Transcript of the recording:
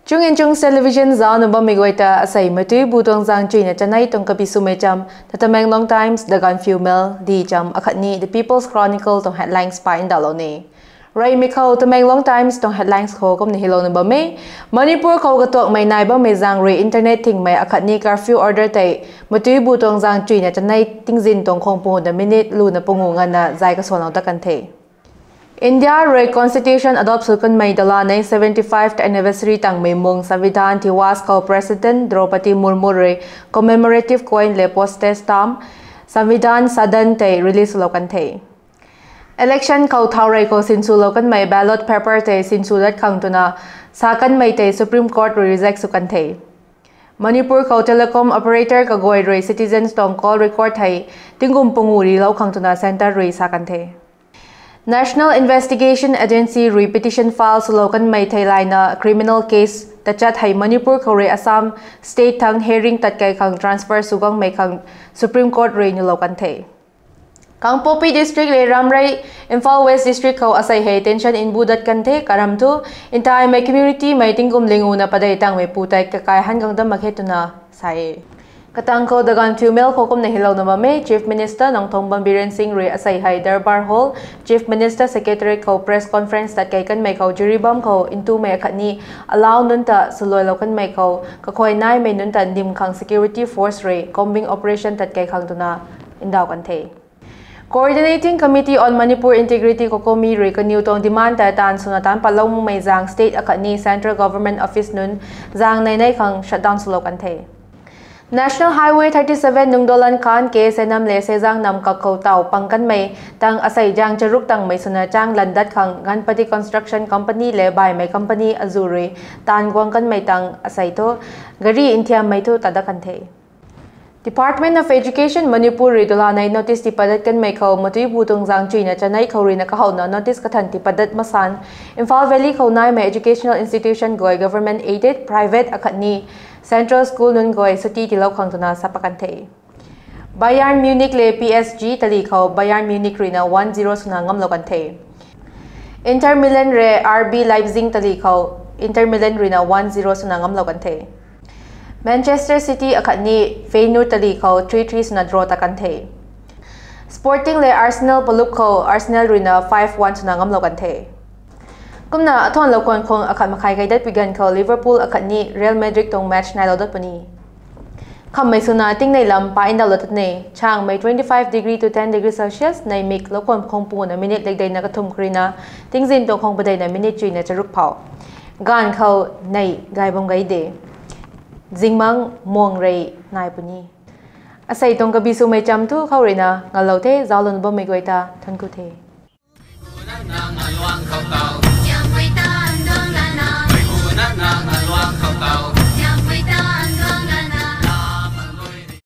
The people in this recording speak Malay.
Chung and Chungs television zao number migwaita asai matui butong zang chui na chanai tong kapisu me cham tatameng long times the gun female di cham akhatni the People's Chronicle tong headlines pa in dalone rai mikho tameng long times tong headlines kho kom ni hilo number me Manipur kho gatok mai nai ba me zang re internet thing mai akhatni curfew order tai matui butong zang chui na chanai tingjin tong khong pu the minute lu na pungu ngana zai ka solong ta kan the India Re Constitution adopts Sukun Mai Dalane 75th anniversary tang Mai Mung Samvidhan Tiwas Ko President Draupadi Murmu Re commemorative coin le poste stamp Samvidhan Sadan Te release lokan the Election Ko Thaurai Ko Sinsu lokan Mai ballot paper te Sinsu lat khang tuna Sakan Mai te Supreme Court reject sukan the Manipur Ko Telecom Operator ka goi re citizens tong call record thai tingum punguri lo khang tuna center re sakan the National Investigation Agency repetition files lokan mai thailai na criminal case tachat hai Manipur khore Assam state thang hearing tatkai khang transfer sugang mai khang Supreme Court re nu lokan the Kangpopi district le Ramrai Imphal West district kho asai he tension in budat kan the karam tu intai mai community mai tingum lingu na padai tang mai putai ka kai han gang da makhetuna sai Katang ko dagan female kokom na hilaw na mame Chief Minister ng Thongban Biren Singh Re asay hay Darbar Hall Chief Minister Secretary ko press conference tat kay kan may ko juribam ko into may akatni allow nunta suloy law kan may ko kakoy nay may nunta dim kang security force re combing operation tat kay kang tuna indaw kan the Coordinating Committee on Manipur Integrity Kokomi Re kanyu tong demand tan sunatan palong may zang state akatni central government office nun zang naynay kang shutdown sulo kan the National Highway 37 Nungdolan Khan ke senam le sejang nam ka ko tau pangkan mai tang asai jang charuk tang mai suna chang landat khang Ganpati Construction Company le bai mai company azure tan gwang kan mai tang asai to gari inthia mai to tada kan the Department of Education Manipur Ridulanai notice ti padat kan mai kho matui butong jang chui na chanai khori na ka hauna notice ka than ti padat masan Imphal Valley khonai mai educational institution goi government aided private akhatni Central School nun goi suti tilaw khang tuna sa pakanthe Bayern Munich le PSG tali kho Bayern Munich rina 1-0 suna ngam lokan the Inter Milan re RB Leipzig tali kho Inter Milan rina 1-0 suna ngam lokan the Manchester City akhatni Feyenoord tali kho 3-3 suna draw ta kan the Sporting le Arsenal palup kho Arsenal rina 5-1 suna ngam lokan the Kumna athon lokon khong akhat makhai gaidat pigan kho Liverpool akhatni Real Madrid tong match nai lodot pani Khammai suna ting nei lam pa inda lotat nei chang mai 25 degree to 10 degree Celsius nei mik lokon khong pu na minute lek dai na ka thum krina tingzin to khong badai na minute chui na charuk phau gan kho nei gai bom gai de jingmang mong rei nai puni asai tong ka bisu mai cham thu khau rena ngalo the zalon bom mai goita thanku the